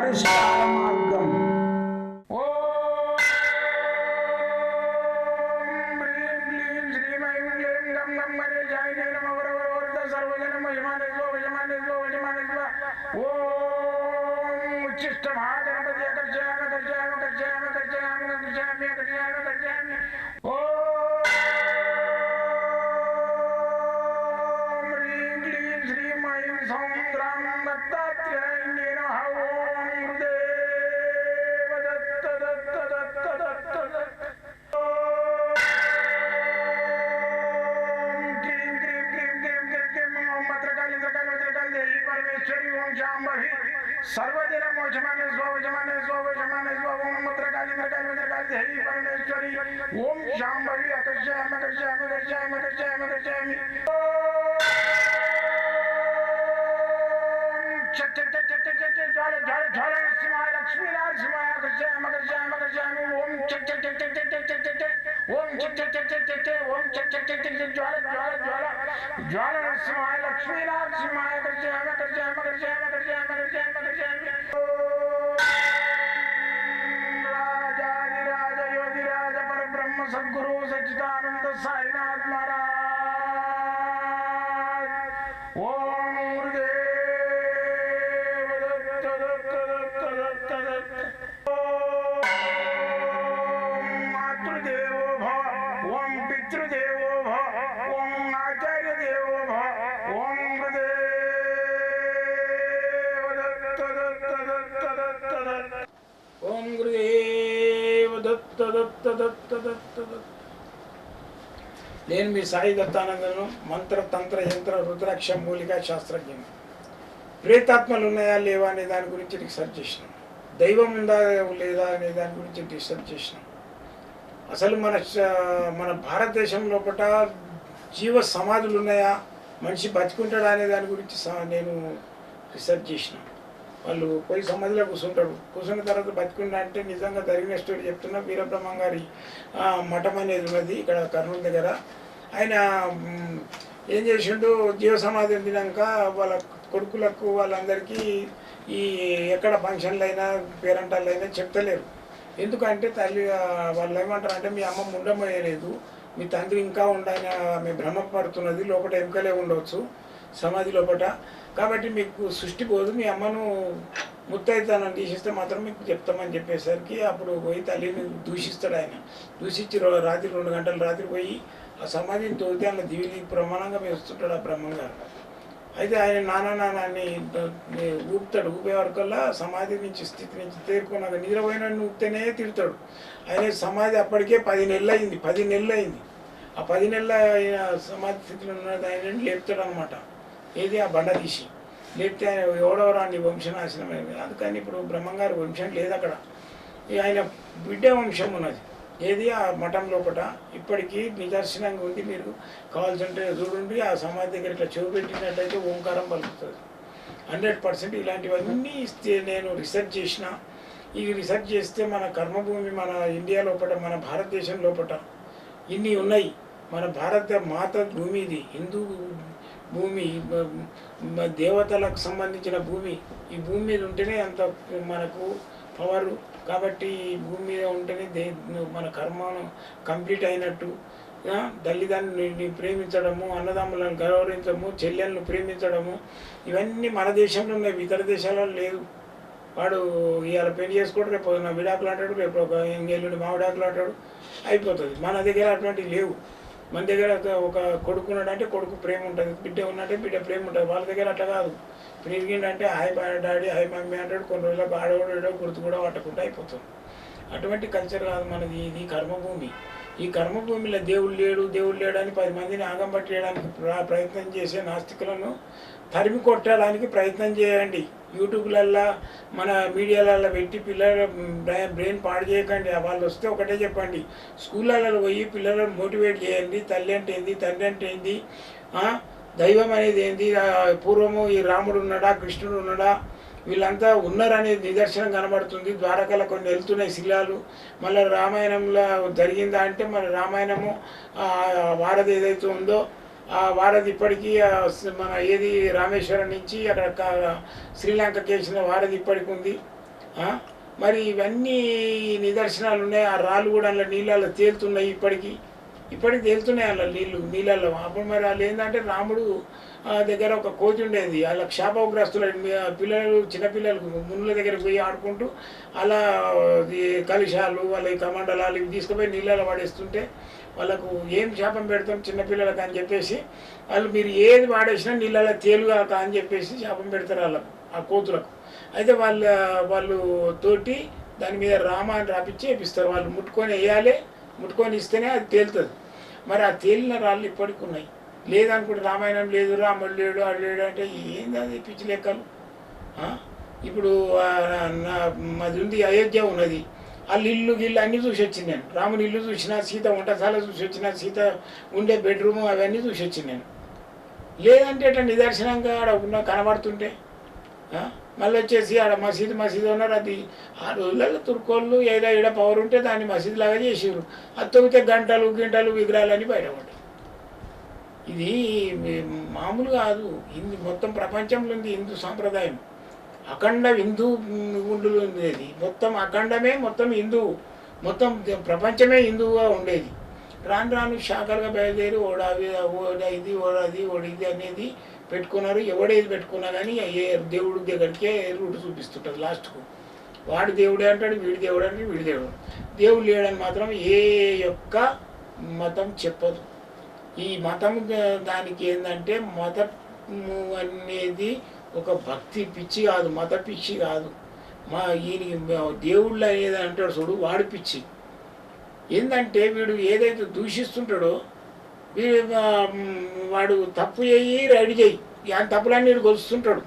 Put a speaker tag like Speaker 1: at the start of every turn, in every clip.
Speaker 1: పరిష్కార మార్గం. सर्वदिन मोचमाने स्वजमाने स्वजमाने स्वम मत्रकाली मत्रकाली मत्रकाली देवी परमेश्वरी ओम शांभवी अकर्षयामि अकर्षयामि अकर्षयामि अकर्षयामि अकर्षयामि चट चट चट चट चट ज्वाल ज्वाल ज्वाल नरसिंहाय लक्ष्मी नरसिंहाय अकर्षयामि अकर्षयामि अकर्षयामि ओम चट चट चट चट चट चट चट ओम चट चट चट चट चट ओम चट चट चट चट ज्वाल ज्वाल ज्वाल ज्वाल नरसिंहाय लक्ष्मी नरसिंहाय अकर्षयामि अकर्षयामि अकर्षयामि अकर्षयामि अकर्षयामि अकर्षयामि राजाधिराज योगिराज परब्रह्म सद्गुरु सच्चिदानंद साईनाथ महाराज ओम गुरुदेव दत्त दत्त दत्त दत्त दत्त ओम मातृदेवो भव ओम पितृदेवो भव ओम आचार्य देवो भव ओम गुरुदेव दत्त दत्त दत्त दत्त दत्त ओम गुरुदेव दत्त दत्त दत्त दत्त दत्त నేను మీ సాయి దత్తానందను మంత్ర తంత్ర యంత్ర రుద్రాక్ష మూలికా శాస్త్రజ్ఞను. ప్రేతాత్మలు ఉన్నాయా లేవా అనే దాని గురించి రీసెర్చ్ చేసినాం. దైవం ఉందా లేదా అనే దాని గురించి రీసెర్చ్ చేసినాం. అసలు మన భారతదేశం లోపల జీవ సమాధులు ఉన్నాయా, మనిషి బతుకుంటాడా అనే దాని గురించి నేను రీసెర్చ్ చేసిన. వాళ్ళు పోయి సమాధిలో కూర్చుంటాడు. కూర్చున్న తర్వాత బతుకుంటా అంటే నిజంగా జరిగిన స్టోరీ చెప్తున్నా. వీరబ్రహ్మం గారి మఠం అనేది ఉన్నది ఇక్కడ కర్నూలు దగ్గర. ఆయన ఏం చేసిండు, జీవ సమాధి ఉండినాక వాళ్ళ కొడుకులకు వాళ్ళందరికీ ఈ ఎక్కడ ఫంక్షన్లు అయినా పేరెంటాలు అయినా చెప్తలేరు. ఎందుకంటే తల్లి వాళ్ళు ఏమంటారు అంటే మీ అమ్మ ఉండమోయలేదు, మీ తండ్రి ఇంకా ఉండని ఆమె భ్రమపడుతున్నది, లోపల ఎముకలే ఉండవచ్చు సమాధి లోపల, కాబట్టి మీకు సృష్టి పోదు, మీ అమ్మను ముత్తైతానని తీసిస్తే మాత్రం మీకు చెప్తామని చెప్పేసరికి అప్పుడు పోయి తల్లిని దూషిస్తాడు. ఆయన దూషించి రాత్రి 2 గంటల రాత్రి పోయి ఆ సమాధిని తోలితే ఆయన దివిలి ప్రమాణంగా వేస్తుంటాడు ఆ బ్రహ్మంగారు. అయితే ఆయన నాన్నని ఊపుతాడు. ఊపే వరకల్లా సమాధి నుంచి స్థితి నుంచి తేరుకున్నాక నిద్రపోయిన ఊపితేనే తిడతాడు. ఆయన సమాధి అప్పటికే 10 నెలలు అయింది. 10 నెలలు అయింది. ఆ 10 నెలల ఆయన సమాధి స్థితిలో ఉన్నది ఆయన లేపుతాడు అనమాట. ఏది ఆ బండ తీసి లేపితే ఆయన ఎవడెవరో అని వంశనాశనం అయింది. అందుకని ఇప్పుడు బ్రహ్మంగారి వంశం లేదు అక్కడ. ఆయన బిడ్డ వంశం ఉన్నది ఏది ఆ మఠం లోపల ఇప్పటికీ నిదర్శనంగా ఉంది. మీరు కావాల్సింటే చూడండి, ఆ సమాధి దగ్గర ఇట్లా చెవు పెట్టినట్టయితే ఓంకారం పలుకుతుంది. 100% ఇలాంటివన్నీ నేను రీసెర్చ్ చేసిన. ఈ రీసెర్చ్ చేస్తే మన కర్మభూమి మన ఇండియా లోపల మన భారతదేశం లోపల ఇన్ని ఉన్నాయి. మన భారత మాత భూమి ఇది, హిందూ భూమి, దేవతలకు సంబంధించిన భూమి. ఈ భూమి మీద ఉంటేనే అంత మనకు పవరు. కాబట్టి భూమి మీద ఉంటేనే మన కర్మను కంప్లీట్ అయినట్టు. తల్లిదండ్రులని ప్రేమించడము, అన్నదమ్ములను గౌరవించడము, చెల్లెలను ప్రేమించడము, ఇవన్నీ మన దేశంలో ఉన్నాయి, ఇతర దేశాలలో లేదు. వాడు ఇవాళ పెళ్లి చేసుకోవడం రేపు నా విడాకులు అంటాడు, రేపు ఒక ఎంగేళ్ళుండి మా విడాకులు అంటాడు, అయిపోతుంది. మన దగ్గర అటువంటివి లేవు. మన దగ్గర ఒక కొడుకు ఉన్నాడంటే కొడుకు ప్రేమ ఉంటుంది, బిడ్డ ఉన్నట్టే బిడ్డ ప్రేమ ఉంటుంది. వాళ్ళ దగ్గర అట్లా కాదు. పెరిగిందంటే హాయ్ డాడీ హాయ్ మమ్మీ అంటాడు. కొన్ని రోజులకు ఆడవాడు గుర్తు కూడా పట్టకుండా అయిపోతుంది. అటువంటి కల్చర్ కాదు మనది. ఇది కర్మభూమి. ఈ కర్మభూమిలో దేవుడు లేడు అని 10 మందిని ఆగం పట్టేయడానికి ప్రయత్నం చేసే నాస్తికులను తరిమి కొట్టడానికి ప్రయత్నం చేయండి. యూట్యూబ్లల్లో మన మీడియాలలో పెట్టి పిల్లల బ్రెయిన్ పాడు చేయకండి. వాళ్ళు వస్తే ఒకటే చెప్పండి, స్కూళ్ళలో పోయి పిల్లలను మోటివేట్ చేయండి. తల్లి అంటే ఏంది, తండ్రి అంటే ఏంది, దైవం అనేది ఏంది, పూర్వము ఈ రాముడు ఉన్నాడా కృష్ణుడు ఉన్నాడా వీళ్ళంతా ఉన్నారనేది నిదర్శనం కనబడుతుంది. ద్వారకలో కొన్ని వెళ్తున్నాయి శిలాలు. మళ్ళీ రామాయణంలో జరిగిందా అంటే మరి రామాయణము వారధి ఏదైతే ఉందో ఆ వారధి ఇప్పటికీ మన ఏది రామేశ్వరం నుంచి అక్కడ శ్రీలంకకి వేసిన వారధి ఇప్పటికి ఉంది. మరి ఇవన్నీ నిదర్శనాలు ఉన్నాయి. ఆ రాళ్ళు కూడా అలా నీళ్ళల్లో తేలుతున్నాయి, ఇప్పటికి తేలుతున్నాయి అలా నీళ్ళల్లో. అప్పుడు మరి వాళ్ళు ఏంటంటే రాముడు దగ్గర ఒక కోతి ఉండేది, అలా శాపగ్రస్తుల పిల్లలు చిన్నపిల్లలకు మునుల దగ్గర పోయి ఆడుకుంటూ అలా కలిశాలు వాళ్ళ కమండలాలు ఇవి తీసుకుపోయి నీళ్ళలో పడేస్తుంటే వాళ్ళకు ఏం శాపం పెడతాం చిన్నపిల్లలకు అని చెప్పేసి వాళ్ళు మీరు ఏది వాడేసినా నీళ్ళలో తేలుగాక అని చెప్పేసి శాపం పెడతారు వాళ్ళకు, ఆ కోతులకు. అయితే వాళ్ళు తోటి దాని మీద రామాన్ని రాపిచ్చి వేపిస్తారు. వాళ్ళు ముట్టుకొని వేయాలి, ముట్టుకొని ఇస్తేనే అది తేలుతుంది. మరి ఆ తేలిన రాళ్ళు ఇప్పటికి ఉన్నాయి. లేదనుకుంటే రామాయణం లేదు, రాముడు లేడు, ఆడు లేడు అంటే ఏంది అది పిచ్చి లెక్కలు. ఇప్పుడు అది ఉంది, అయోధ్య ఉన్నది, వాళ్ళు ఇల్లు గిల్లు అన్నీ చూసి వచ్చింది నేను. రాముని ఇల్లు చూసిన, సీత వంటశాల చూసి వచ్చిన, సీత ఉండే బెడ్రూము అవన్నీ చూసి వచ్చింది నేను. లేదంటే అట్లా నిదర్శనంగా ఆడ ఉన్న కనబడుతుంటే మళ్ళీ వచ్చేసి ఆడ మసీదు ఉన్నారు. అది ఆ రోజులలో తుర్కోళ్ళు ఏదో ఈడ పవర్ ఉంటే దాన్ని మసీదు లాగా చేసారు. అది తొగితే గంటలు విగ్రహాలన్నీ బయటపడ్డాయి. ఇది మామూలు కాదు, మొత్తం ప్రపంచంలో ఉంది హిందూ సాంప్రదాయం. అఖండ హిందూ గుండులు ఉండేది, మొత్తం అఖండమే, మొత్తం హిందూ, మొత్తం ప్రపంచమే హిందువుగా ఉండేది. రాను శాఖలుగా బయలుదేరి ఓడది ఓడిది అనేది పెట్టుకున్నారు. ఎవడేది పెట్టుకున్నా కానీ ఏ దేవుడి దగ్గరికే రూట్ చూపిస్తుంటారు లాస్ట్కు. వాడు దేవుడే అంటాడు, వీడి దేవుడు అంటే వీడి దేవుడు లేడని మాత్రం ఏ యొక్క మతం చెప్పదు. ఈ మతం దానికి ఏంటంటే మతము అనేది ఒక భక్తి పిచ్చి కాదు, మత పిచ్చి కాదు. ఈయనకి దేవుళ్ళు అనేది అంటాడు చూడు, వాడి పిచ్చి. ఏంటంటే వీడు ఏదైతే దూషిస్తుంటాడో వాడు తప్పు చేయి రెడీ చేయి, ఆ తప్పులన్నీ వీడు గొలుస్తుంటాడు.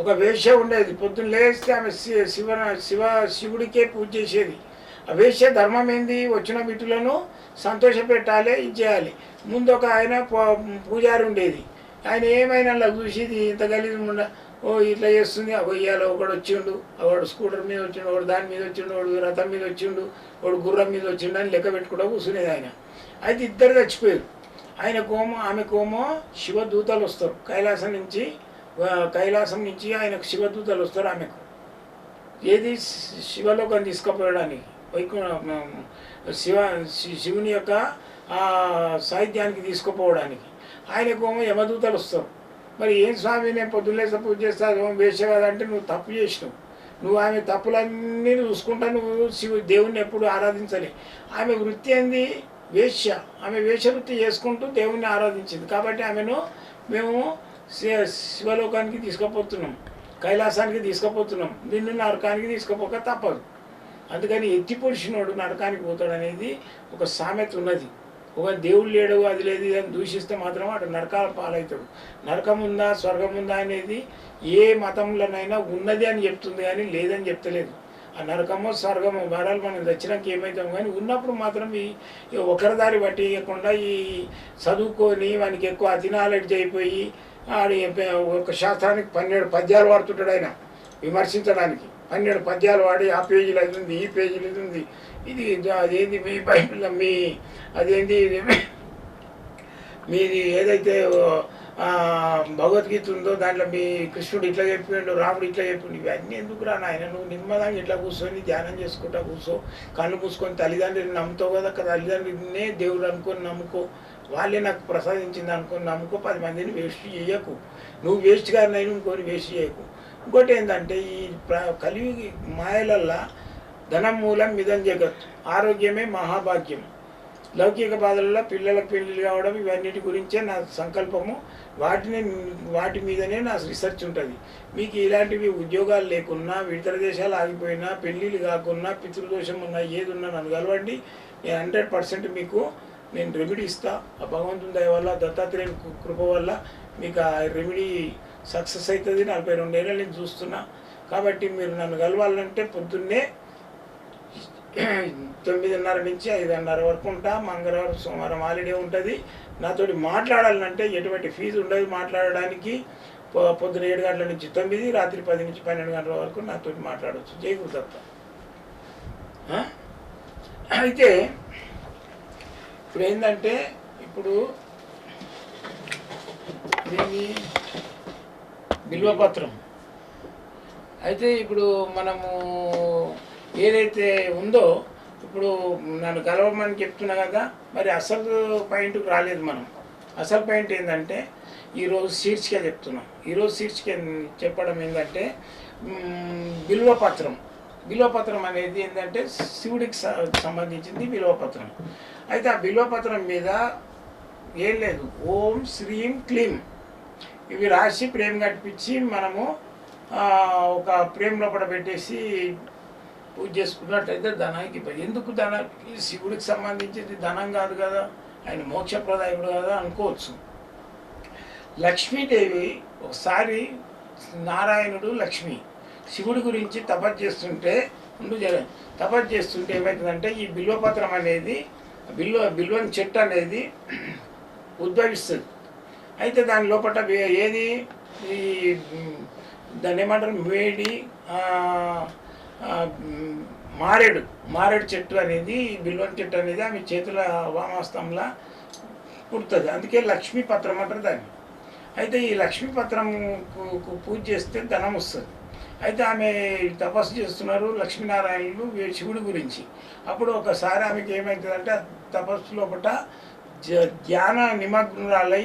Speaker 1: ఒక వేశ్య ఉండేది, పొద్దున్న లేస్తే ఆమె శివుడికే పూజ చేసేది. ఆ వేశ్య ధర్మం ఏంది, వచ్చిన బిడ్డలను సంతోషపెట్టాలి, ఇది చేయాలి. ముందు ఒక ఆయన పూజారి ఉండేది, ఆయన ఏమైనా అలా చూసేది, ఇంత గలీజు ఉండ ఇట్లా చేస్తుంది. ఇవాళ ఒకడు వచ్చిండు, ఒకడు స్కూటర్ మీద వచ్చిండు, ఒకడు దాని మీద వచ్చిండు, ఒకడు రథం మీద వచ్చిండు, ఒకడు గుర్రం మీద వచ్చిండు అని లెక్క పెట్టుకుంటూ కూర్చునేది ఆయన. అయితే ఇద్దరు చచ్చిపోయారు. ఆమెకోమో శివదూతలు వస్తారు, కైలాసం నుంచి ఆయనకు శివదూతలు వస్తారు ఆమెకు. ఏది శివలోకం తీసుకుపోయడానికి, శివుని యొక్క సాహిత్యానికి తీసుకుపోవడానికి. ఆయనకోమో యమదూతలు వస్తారు. మరి ఏం స్వామి నేను పొద్దున్నేసే పూజ చేస్తాను వేసే కదంటే నువ్వు తప్పు చేసినావు, నువ్వు ఆమె తప్పులన్నీ చూసుకుంటా, నువ్వు దేవుణ్ణి ఎప్పుడు ఆరాధించలే. ఆమె వృత్తి ఏంది, వేశ్య. ఆమె వేషవృత్తి చేసుకుంటూ దేవుణ్ణి ఆరాధించింది. కాబట్టి ఆమెను మేము శివలోకానికి తీసుకుపోతున్నాం, కైలాసానికి తీసుకుపోతున్నాం, నిన్ను నరకానికి తీసుకుపోక తప్పదు. అందుకని ఎత్తి పొడిచినోడు నరకానికి పోతాడు అనేది ఒక సామెత ఉన్నది. ఒక దేవుడు లేడు, అది లేదు, అని దూషిస్తే మాత్రం అటు నరకాల పాలవుతాడు. నరకం ఉందా స్వర్గం ఉందా అనేది ఏ మతంలోనైనా ఉన్నది అని చెప్తుంది కానీ లేదని చెప్తలేదు. ఆ నరకమో స్వర్గమో వరాలు మనం తెచ్చినాక ఏమవుతాం కానీ ఉన్నప్పుడు మాత్రం ఈ ఒకరి దారి బట్టి ఇవ్వకుండా ఈ చదువుకొని వానికి ఎక్కువ అతి నాలెడ్జ్ అయిపోయి ఆడి ఒక శాస్త్రానికి 12 పద్యాలు వాడుతుంటాడు ఆయన విమర్శించడానికి. 12 పద్యాలు వాడి ఆ పేజీలు అది ఉంది, ఈ పేజీలు ఇది ఉంది, ఇది అదేంది మీ బైబిల్లో మీ అదేంటి మీది ఏదైతే భగవద్గీత ఉందో దాంట్లో మీ కృష్ణుడు ఇట్లా చెప్పిండు, రాముడు ఇట్లా చెప్పిండు. ఇవన్నీ ఎందుకు రా నాయన, నువ్వు నిమ్మదంగా ఇట్లా కూర్చొని ధ్యానం చేసుకుంటా కూర్చో, కళ్ళు మూసుకొని తల్లిదండ్రులు నమ్ముతావు కదా, తల్లిదండ్రులనే దేవుడు అనుకొని నమ్ముకో, వాళ్ళే నాకు ప్రసాదించింది అనుకొని నమ్ముకో. 10 మందిని వేస్ట్ చేయకు, నువ్వు వేస్ట్ గారినై ఇంకోని వేస్ట్ చేయకు. ఇంకోటి ఏంటంటే ఈ కలియుగి మాయలల్లా ధనం మూలం మిదం జగత్, ఆరోగ్యమే మహాభాగ్యం. లౌకిక బాధలలో పిల్లలకు పెళ్ళిళ్ళు కావడం ఇవన్నిటి గురించే నా సంకల్పము. వాటి మీదనే నా రీసెర్చ్ ఉంటుంది. మీకు ఇలాంటివి ఉద్యోగాలు లేకున్నా, ఇతర దేశాలు ఆగిపోయినా, పెళ్ళిళ్ళు కాకున్నా, పితృదోషం ఉన్నా, ఏది ఉన్నా నన్ను కలవండి. నేను 100% మీకు నేను రెమెడీ ఇస్తా. ఆ భగవంతుని దయ వల్ల, దత్తాత్రేయ కృప వల్ల మీకు ఆ రెమెడీ సక్సెస్ అవుతుంది. 42 ఏళ్ళ నుంచి చూస్తున్నా. కాబట్టి మీరు నన్ను కలవాలంటే పొద్దున్నే 9:30 నుంచి 5:30 వరకు ఉంటా. మంగళవారం సోమవారం హాలిడే ఉంటుంది. నాతోటి మాట్లాడాలంటే ఎటువంటి ఫీజు ఉండదు మాట్లాడడానికి. పొద్దున 7 గంటల నుంచి 9, రాత్రి 10 నుంచి 12 గంటల వరకు నాతోటి మాట్లాడవచ్చు. జై గురుదత్త. అయితే ఇప్పుడు ఏంటంటే ఇప్పుడు దీన్ని బిల్వపత్రం అయితే ఇప్పుడు మనము ఏదైతే ఉందో ఇప్పుడు నన్ను కలవమని చెప్తున్నా కదా, మరి అసలు పాయింట్కి రాలేదు మనం. అసలు పాయింట్ ఏంటంటే ఈరోజు శీర్షిక చెప్తున్నాం. ఈరోజు శీర్షిక చెప్పడం ఏంటంటే బిల్వపత్రం. బిల్వపత్రం అనేది ఏంటంటే శివుడికి సంబంధించింది బిల్వపత్రం. అయితే ఆ బిల్వపత్రం మీద ఏం లేదు, ఓం శ్రీం క్లీం ఇవి రాసి ప్రేమ కట్టించి మనము ఒక ప్రేమ లోపల పెట్టేసి పూజ చేసుకున్నట్టయితే ధనానికి ఎందుకు శివుడికి సంబంధించింది ధనం కాదు కదా, ఆయన మోక్షప్రదాయకుడు కదా అనుకోవచ్చు. లక్ష్మీదేవి ఒకసారి నారాయణుడు లక్ష్మి శివుడి గురించి తపస్సు చేస్తుంటే తపస్సు చేస్తుంటే ఏమవుతుందంటే ఈ బిల్వపత్రం అనేది బిల్వం చెట్టు అనేది ఉద్భవిస్తుంది. అయితే దాని లోపల ఏది ఈ దాన్ని ఏమంటారు మేడి మారేడు చెట్టు అనేది బిల్వం చెట్టు అనేది ఆమె చేతుల వామస్తంలా పుడుతుంది. అందుకే లక్ష్మీ పత్రం అంటారు దాన్ని. అయితే ఈ లక్ష్మీ పత్రం పూజ చేస్తే ధనం వస్తుంది. అయితే ఆమె తపస్సు చేస్తున్నారు లక్ష్మీనారాయణులు శివుడి గురించి. అప్పుడు ఒకసారి ఆమెకి ఏమవుతుందంటే తపస్సు లోపల ధ్యాన నిమగ్నురాలై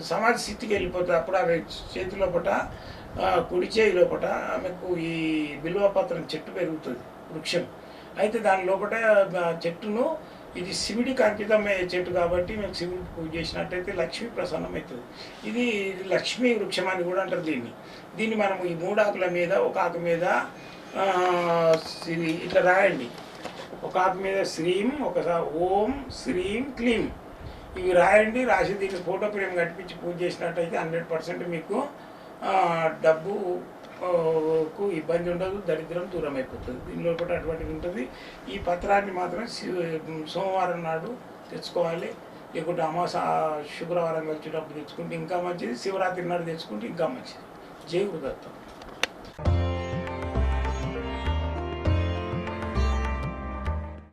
Speaker 1: సమాధి స్థితికి వెళ్ళిపోతుంది. అప్పుడు ఆమె చేతి లోపల కుడి చేయి లోపల ఆమెకు ఈ బిల్వపత్రం చెట్టు పెరుగుతుంది, వృక్షం. అయితే దాని లోపల చెట్టును ఇది శివుడికి అంకితమయ్యే చెట్టు కాబట్టి మేము శివుడికి పూజ చేసినట్టయితే లక్ష్మీ ప్రసన్నం అవుతుంది. ఇది లక్ష్మీ వృక్షం అని కూడా అంటారు దీన్ని మనము ఈ 3 ఆకుల మీద ఒక ఆకు మీద ఇట్లా రాయండి. ఒక ఆకు మీద శ్రీం, ఒకసారి ఓం శ్రీం క్లీం ఇవి రాయండి. రాసి దీన్ని ఫోటో ఫ్రేమ్ కట్టించి పూజ చేసినట్టయితే 100% మీకు డబ్బుకు ఇబ్బంది ఉండదు, దరిద్రం దూరం అయిపోతుంది. దీనిలో కూడా అటువంటిది ఉంటుంది. ఈ పత్రాన్ని మాత్రం సోమవారం నాడు తెచ్చుకోవాలి, లేకుంటే శుక్రవారం వచ్చేటప్పుడు తెచ్చుకుంటే ఇంకా మంచిది, శివరాత్రి నాడు తెచ్చుకుంటే ఇంకా మంచిది. జై గురుదత్తం.